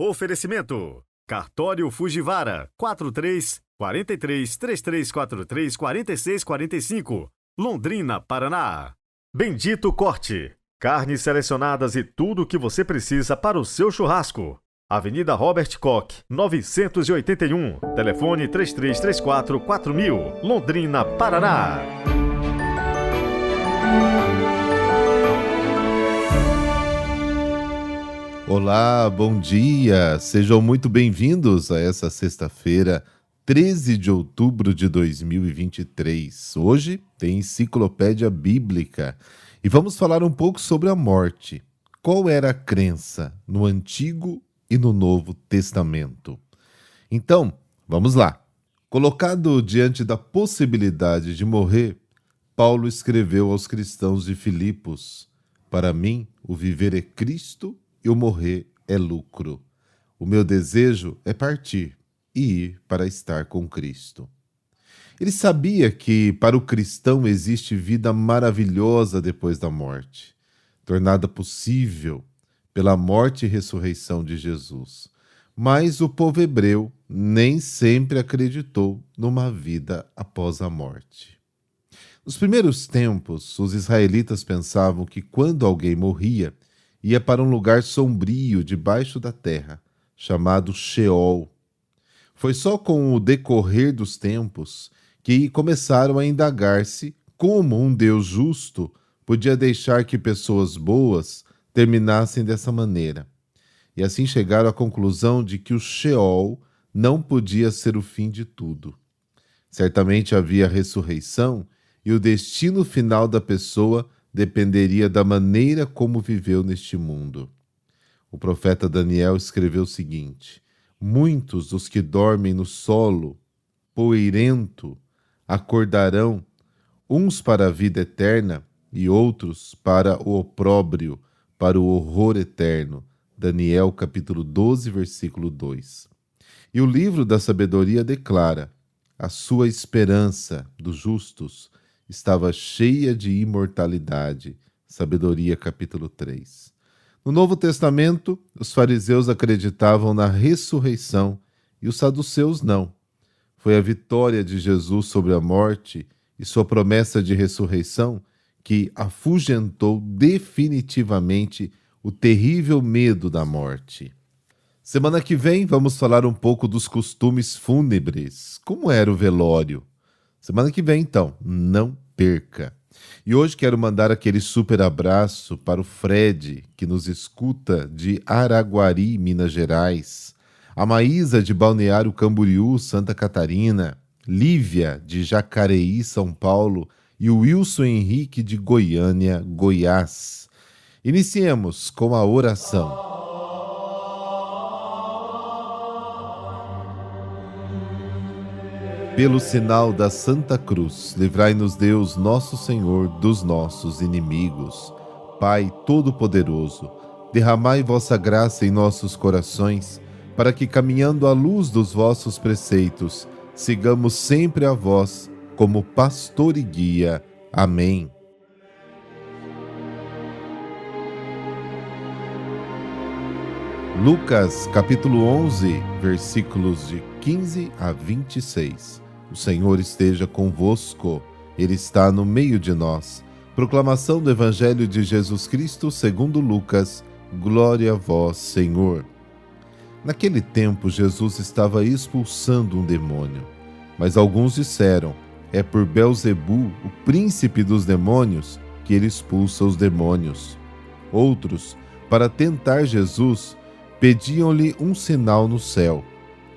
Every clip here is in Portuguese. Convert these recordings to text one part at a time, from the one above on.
Oferecimento: Cartório Fujiwara, 43-33-3343-4645, Londrina, Paraná. Bendito Corte, carnes selecionadas e tudo o que você precisa para o seu churrasco. Avenida Robert Koch, 981, telefone 3334-4000, Londrina, Paraná. Olá, bom dia! Sejam muito bem-vindos a essa sexta-feira, 13 de outubro de 2023. Hoje tem Enciclopédia Bíblica e vamos falar um pouco sobre a morte. Qual era a crença no Antigo e no Novo Testamento? Então, vamos lá. Colocado diante da possibilidade de morrer, Paulo escreveu aos cristãos de Filipos: "Para mim, o viver é Cristo e o morrer é lucro. O meu desejo é partir e ir para estar com Cristo." Ele sabia que para o cristão existe vida maravilhosa depois da morte, tornada possível pela morte e ressurreição de Jesus. Mas o povo hebreu nem sempre acreditou numa vida após a morte. Nos primeiros tempos, os israelitas pensavam que quando alguém morria, ia para um lugar sombrio debaixo da terra, chamado Sheol. Foi só com o decorrer dos tempos que começaram a indagar-se como um Deus justo podia deixar que pessoas boas terminassem dessa maneira. E assim chegaram à conclusão de que o Sheol não podia ser o fim de tudo. Certamente havia ressurreição e o destino final da pessoa dependeria da maneira como viveu neste mundo. O profeta Daniel escreveu o seguinte: "Muitos dos que dormem no solo poeirento acordarão, uns para a vida eterna e outros para o opróbrio, para o horror eterno." Daniel capítulo 12, versículo 2. E o livro da sabedoria declara: "A sua esperança dos justos estava cheia de imortalidade." Sabedoria, capítulo 3. No Novo Testamento, os fariseus acreditavam na ressurreição e os saduceus não. Foi a vitória de Jesus sobre a morte e sua promessa de ressurreição que afugentou definitivamente o terrível medo da morte. Semana que vem vamos falar um pouco dos costumes fúnebres. Como era o velório? Semana que vem, então, não perca. E hoje quero mandar aquele super abraço para o Fred, que nos escuta de Araguari, Minas Gerais, a Maísa de Balneário Camboriú, Santa Catarina, Lívia de Jacareí, São Paulo e o Wilson Henrique de Goiânia, Goiás. Iniciemos com a oração. Pelo sinal da Santa Cruz, livrai-nos Deus, nosso Senhor, dos nossos inimigos. Pai Todo-Poderoso, derramai vossa graça em nossos corações, para que, caminhando à luz dos vossos preceitos, sigamos sempre a vós, como pastor e guia. Amém. Lucas, capítulo 11, versículos de 15 a 26. O Senhor esteja convosco, Ele está no meio de nós. Proclamação do Evangelho de Jesus Cristo segundo Lucas. Glória a vós, Senhor. Naquele tempo, Jesus estava expulsando um demônio. Mas alguns disseram: "É por Belzebu, o príncipe dos demônios, que ele expulsa os demônios." Outros, para tentar Jesus, pediam-lhe um sinal no céu.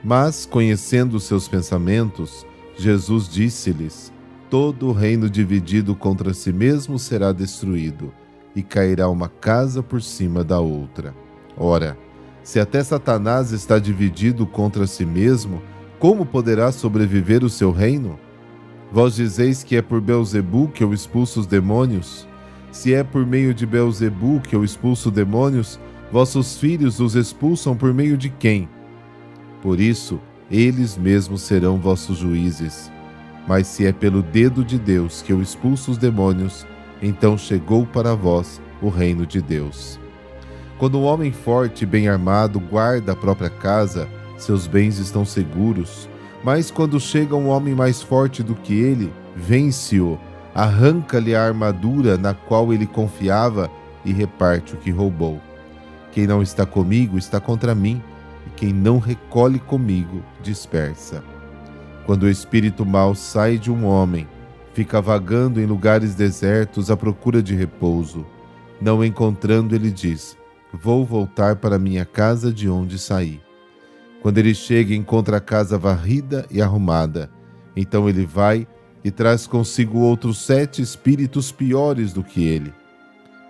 Mas, conhecendo seus pensamentos, Jesus disse-lhes: "Todo reino dividido contra si mesmo será destruído, e cairá uma casa por cima da outra. Ora, se até Satanás está dividido contra si mesmo, como poderá sobreviver o seu reino? Vós dizeis que é por Belzebu que eu expulso os demônios? Se é por meio de Belzebu que eu expulso demônios, vossos filhos os expulsam por meio de quem? Por isso, eles mesmos serão vossos juízes. Mas se é pelo dedo de Deus que eu expulso os demônios, então chegou para vós o reino de Deus. Quando um homem forte e bem armado guarda a própria casa, seus bens estão seguros. Mas quando chega um homem mais forte do que ele, vence-o, arranca-lhe a armadura na qual ele confiava e reparte o que roubou. Quem não está comigo está contra mim, e quem não recolhe comigo dispersa. Quando o espírito mau sai de um homem, fica vagando em lugares desertos à procura de repouso. Não encontrando, ele diz: vou voltar para minha casa de onde saí. Quando ele chega, encontra a casa varrida e arrumada. Então ele vai e traz consigo outros 7 espíritos piores do que ele.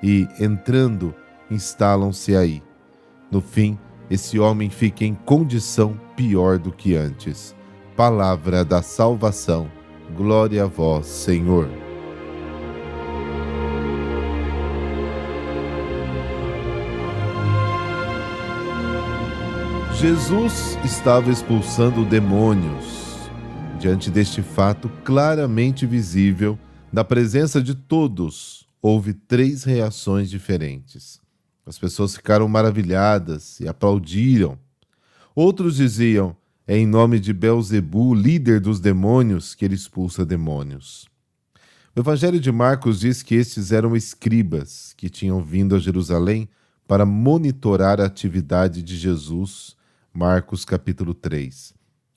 E, entrando, instalam-se aí. No fim, esse homem fica em condição pior do que antes. Palavra da salvação. Glória a vós, Senhor. Jesus estava expulsando demônios. Diante deste fato claramente visível, na presença de todos, houve 3 reações diferentes. As pessoas ficaram maravilhadas e aplaudiram. Outros diziam: é em nome de Beelzebu, líder dos demônios, que ele expulsa demônios. O Evangelho de Marcos diz que estes eram escribas que tinham vindo a Jerusalém para monitorar a atividade de Jesus. Marcos capítulo 3.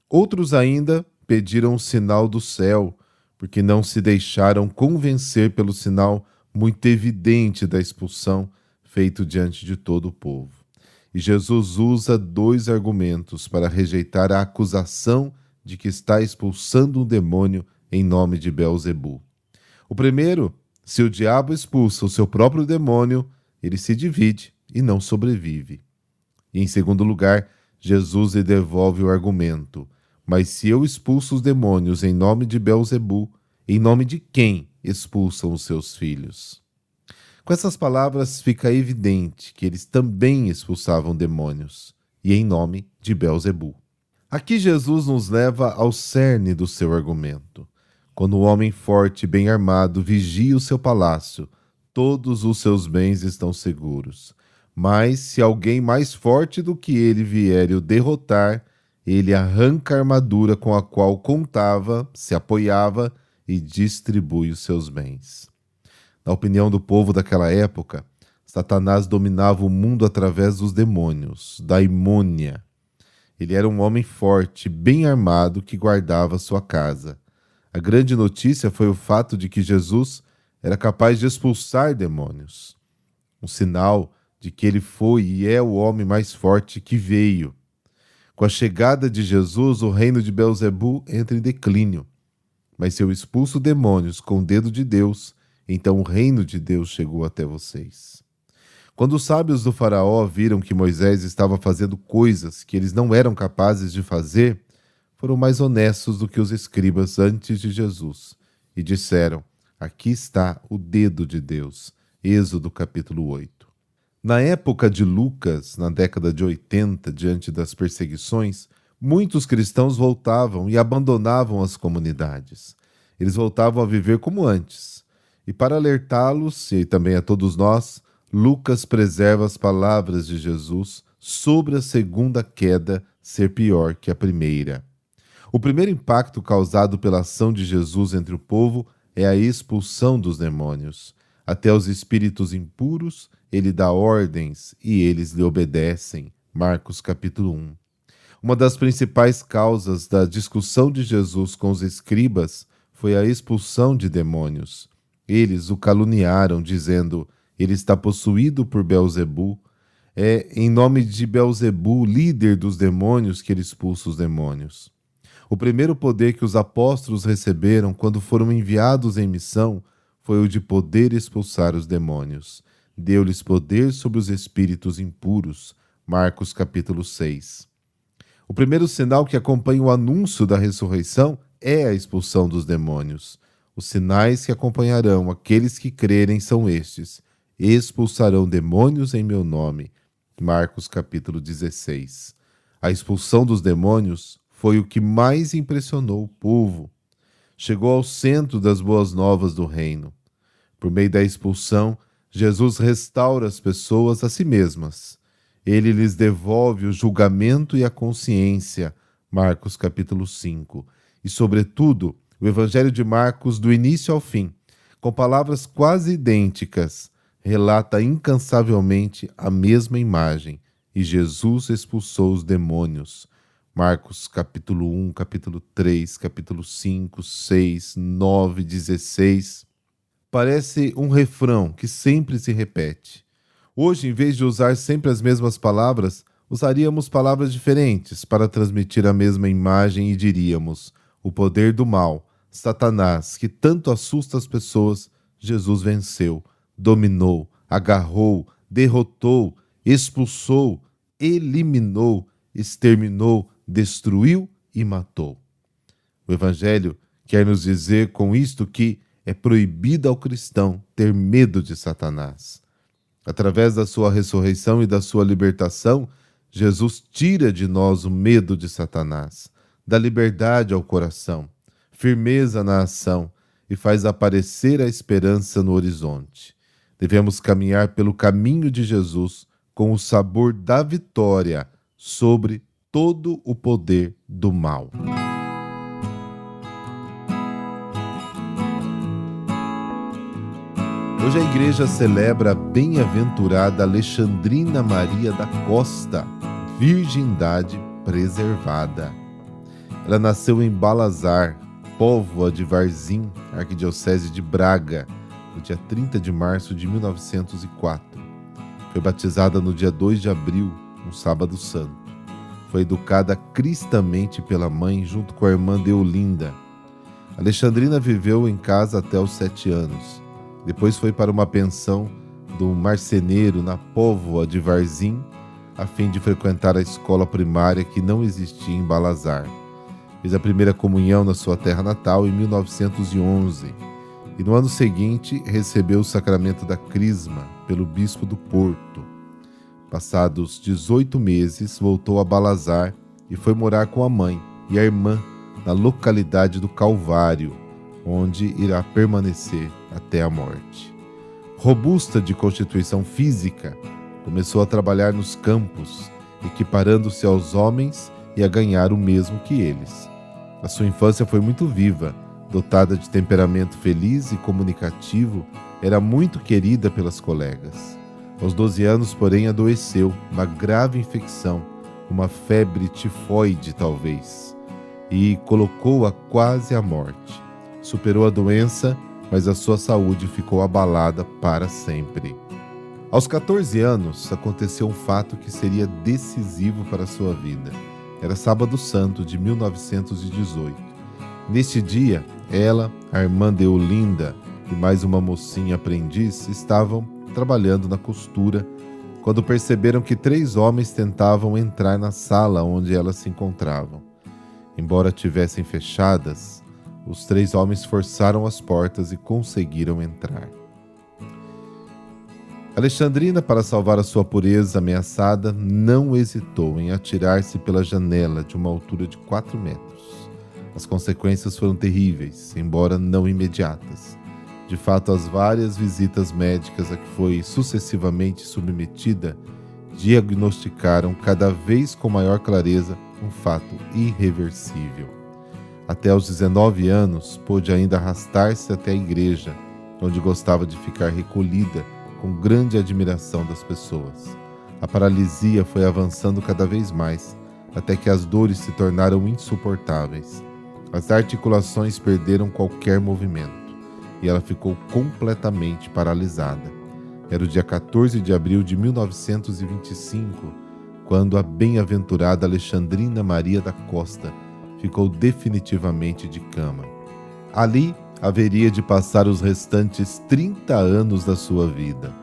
Outros ainda pediram um sinal do céu, porque não se deixaram convencer pelo sinal muito evidente da expulsão feito diante de todo o povo. E Jesus usa 2 argumentos para rejeitar a acusação de que está expulsando um demônio em nome de Beelzebu. O primeiro: se o diabo expulsa o seu próprio demônio, ele se divide e não sobrevive. E em segundo lugar, Jesus lhe devolve o argumento: mas se eu expulso os demônios em nome de Beelzebu, em nome de quem expulsam os seus filhos? Com essas palavras fica evidente que eles também expulsavam demônios, e em nome de Beelzebu. Aqui Jesus nos leva ao cerne do seu argumento. Quando um homem forte e bem armado vigia o seu palácio, todos os seus bens estão seguros. Mas se alguém mais forte do que ele vier e o derrotar, ele arranca a armadura com a qual contava, se apoiava e distribui os seus bens. Na opinião do povo daquela época, Satanás dominava o mundo através dos demônios, daimônia. Ele era um homem forte, bem armado, que guardava sua casa. A grande notícia foi o fato de que Jesus era capaz de expulsar demônios. Um sinal de que ele foi e é o homem mais forte que veio. Com a chegada de Jesus, o reino de Beelzebu entra em declínio. Mas se eu expulso demônios com o dedo de Deus, então o reino de Deus chegou até vocês. Quando os sábios do faraó viram que Moisés estava fazendo coisas que eles não eram capazes de fazer, foram mais honestos do que os escribas antes de Jesus e disseram: aqui está o dedo de Deus. Êxodo capítulo 8. Na época de Lucas, na década de 80, diante das perseguições, muitos cristãos voltavam e abandonavam as comunidades. Eles voltavam a viver como antes. E para alertá-los, e também a todos nós, Lucas preserva as palavras de Jesus sobre a segunda queda ser pior que a primeira. O primeiro impacto causado pela ação de Jesus entre o povo é a expulsão dos demônios. Até os espíritos impuros ele dá ordens e eles lhe obedecem. Marcos capítulo 1. Uma das principais causas da discussão de Jesus com os escribas foi a expulsão de demônios. Eles o caluniaram, dizendo: ele está possuído por Beelzebu. É em nome de Beelzebu, líder dos demônios, que ele expulsa os demônios. O primeiro poder que os apóstolos receberam quando foram enviados em missão foi o de poder expulsar os demônios. Deu-lhes poder sobre os espíritos impuros. Marcos capítulo 6. O primeiro sinal que acompanha o anúncio da ressurreição é a expulsão dos demônios. Os sinais que acompanharão aqueles que crerem são estes: expulsarão demônios em meu nome. Marcos capítulo 16. A expulsão dos demônios foi o que mais impressionou o povo. Chegou ao centro das boas novas do reino. Por meio da expulsão, Jesus restaura as pessoas a si mesmas. Ele lhes devolve o julgamento e a consciência, Marcos capítulo 5. E, sobretudo, o Evangelho de Marcos, do início ao fim, com palavras quase idênticas, relata incansavelmente a mesma imagem. E Jesus expulsou os demônios. Marcos capítulo 1, capítulo 3, capítulo 5, 6, 9, 16. Parece um refrão que sempre se repete. Hoje, em vez de usar sempre as mesmas palavras, usaríamos palavras diferentes para transmitir a mesma imagem e diríamos: o poder do mal, Satanás, que tanto assusta as pessoas, Jesus venceu, dominou, agarrou, derrotou, expulsou, eliminou, exterminou, destruiu e matou. O Evangelho quer nos dizer com isto que é proibido ao cristão ter medo de Satanás. Através da sua ressurreição e da sua libertação, Jesus tira de nós o medo de Satanás, dá liberdade ao coração, firmeza na ação e faz aparecer a esperança no horizonte. Devemos caminhar pelo caminho de Jesus com o sabor da vitória sobre todo o poder do mal. Hoje a igreja celebra a bem-aventurada Alexandrina Maria da Costa, virgindade preservada. Ela nasceu em Balazar, Póvoa de Varzim, arquidiocese de Braga, no dia 30 de março de 1904. Foi batizada no dia 2 de abril, um sábado santo. Foi educada cristamente pela mãe junto com a irmã Deolinda. Alexandrina viveu em casa até os 7 anos. Depois foi para uma pensão do marceneiro na Póvoa de Varzim, a fim de frequentar a escola primária que não existia em Balazar. Fez a primeira comunhão na sua terra natal em 1911 e no ano seguinte recebeu o sacramento da Crisma pelo bispo do Porto. Passados 18 meses, voltou a Balazar e foi morar com a mãe e a irmã na localidade do Calvário, onde irá permanecer até a morte. Robusta de constituição física, começou a trabalhar nos campos, equiparando-se aos homens e a ganhar o mesmo que eles. A sua infância foi muito viva, dotada de temperamento feliz e comunicativo, era muito querida pelas colegas. Aos 12 anos, porém, adoeceu, uma grave infecção, uma febre tifoide talvez, e colocou-a quase à morte. Superou a doença, mas a sua saúde ficou abalada para sempre. Aos 14 anos, aconteceu um fato que seria decisivo para a sua vida. Era Sábado Santo de 1918. Neste dia, ela, a irmã Deolinda e mais uma mocinha aprendiz estavam trabalhando na costura, quando perceberam que 3 homens tentavam entrar na sala onde elas se encontravam. Embora tivessem fechadas, os 3 homens forçaram as portas e conseguiram entrar. Alexandrina, para salvar a sua pureza ameaçada, não hesitou em atirar-se pela janela de uma altura de 4 metros. As consequências foram terríveis, embora não imediatas. De fato, as várias visitas médicas a que foi sucessivamente submetida diagnosticaram cada vez com maior clareza um fato irreversível. Até aos 19 anos, pôde ainda arrastar-se até a igreja, onde gostava de ficar recolhida com grande admiração das pessoas. A paralisia foi avançando cada vez mais, até que as dores se tornaram insuportáveis. As articulações perderam qualquer movimento e ela ficou completamente paralisada. Era o dia 14 de abril de 1925, quando a bem-aventurada Alexandrina Maria da Costa ficou definitivamente de cama. Ali haveria de passar os restantes 30 anos da sua vida.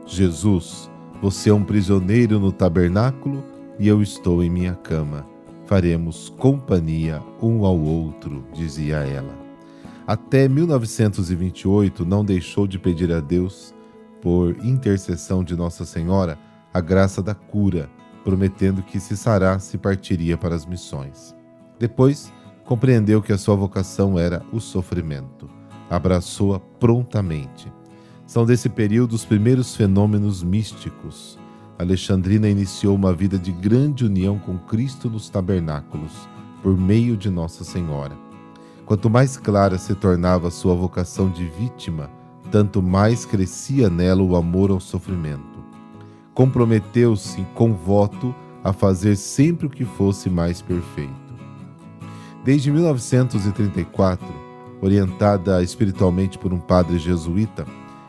Jesus, você é um prisioneiro no tabernáculo e eu estou em minha cama. Faremos companhia um ao outro, dizia ela. Até 1928 não deixou de pedir a Deus, por intercessão de Nossa Senhora, a graça da cura, prometendo que se sarasse partiria para as missões. Depois, compreendeu que a sua vocação era o sofrimento. Abraçou-a prontamente. São desse período os primeiros fenômenos místicos. Alexandrina iniciou uma vida de grande união com Cristo nos tabernáculos, por meio de Nossa Senhora. Quanto mais clara se tornava sua vocação de vítima, tanto mais crescia nela o amor ao sofrimento. Comprometeu-se com voto a fazer sempre o que fosse mais perfeito. Desde 1934, orientada espiritualmente por um padre jesuíta,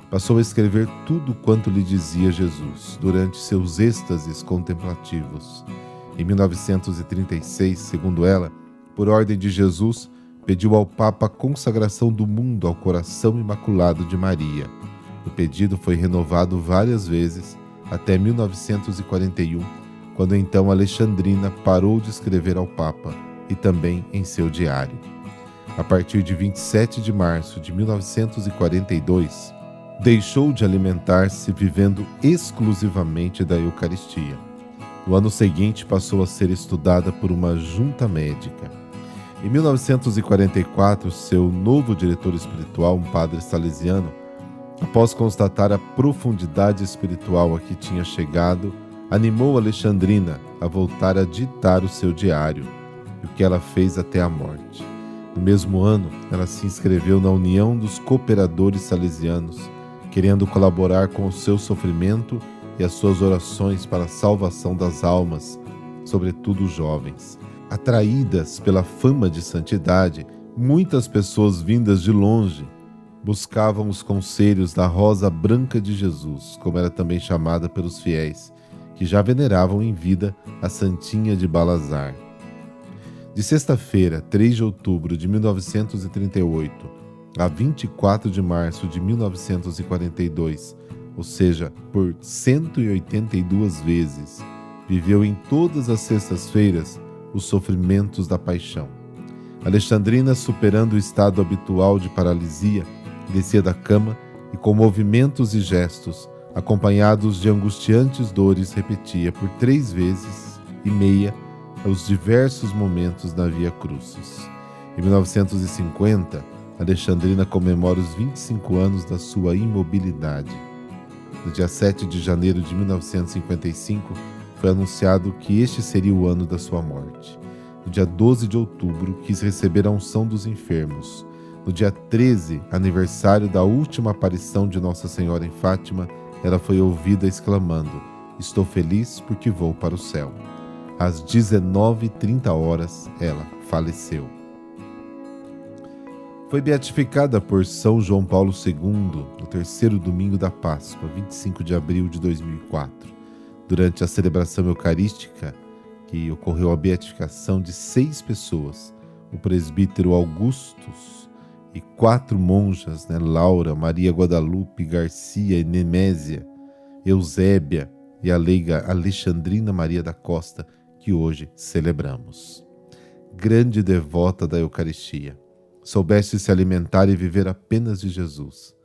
passou a escrever tudo quanto lhe dizia Jesus, durante seus êxtases contemplativos. Em 1936, segundo ela, por ordem de Jesus, pediu ao Papa a consagração do mundo ao coração imaculado de Maria. O pedido foi renovado várias vezes, até 1941, quando então Alexandrina parou de escrever ao Papa e também em seu diário. A partir de 27 de março de 1942, deixou de alimentar-se vivendo exclusivamente da Eucaristia. No ano seguinte, passou a ser estudada por uma junta médica. Em 1944, seu novo diretor espiritual, um padre salesiano, após constatar a profundidade espiritual a que tinha chegado, animou Alexandrina a voltar a ditar o seu diário, o que ela fez até a morte. No mesmo ano, ela se inscreveu na União dos Cooperadores Salesianos, querendo colaborar com o seu sofrimento e as suas orações para a salvação das almas, sobretudo os jovens. Atraídas pela fama de santidade, muitas pessoas vindas de longe buscavam os conselhos da Rosa Branca de Jesus, como era também chamada pelos fiéis, que já veneravam em vida a Santinha de Balazar. De sexta-feira, 3 de outubro de 1938, a 24 de março de 1942, ou seja, por 182 vezes, viveu em todas as sextas-feiras os sofrimentos da paixão. Alexandrina, superando o estado habitual de paralisia, descia da cama e, com movimentos e gestos, acompanhados de angustiantes dores, repetia por 3 vezes e meia os diversos momentos da Via Crucis. Em 1950, Alexandrina comemora os 25 anos da sua imobilidade. No dia 7 de janeiro de 1955, foi anunciado que este seria o ano da sua morte. No dia 12 de outubro, quis receber a unção dos enfermos. No dia 13, aniversário da última aparição de Nossa Senhora em Fátima, ela foi ouvida exclamando: "Estou feliz porque vou para o céu." Às 19h30, ela faleceu. Foi beatificada por São João Paulo II no terceiro domingo da Páscoa, 25 de abril de 2004. Durante a celebração eucarística, que ocorreu a beatificação de 6 pessoas, o presbítero Augustus e 4 monjas, Laura, Maria Guadalupe, Garcia e Nemésia, Eusébia e a leiga Alexandrina Maria da Costa, que hoje celebramos. Grande devota da Eucaristia, soubeste se alimentar e viver apenas de Jesus.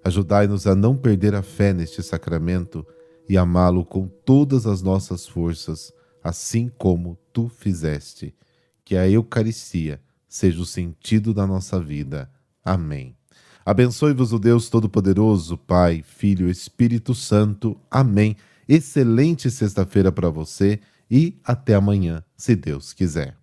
Ajudai-nos a não perder a fé neste sacramento e amá-lo com todas as nossas forças, assim como tu fizeste. Que a Eucaristia seja o sentido da nossa vida. Amém. Abençoe-vos o Deus Todo-Poderoso, Pai, Filho e Espírito Santo. Amém. Excelente sexta-feira para você e até amanhã, se Deus quiser.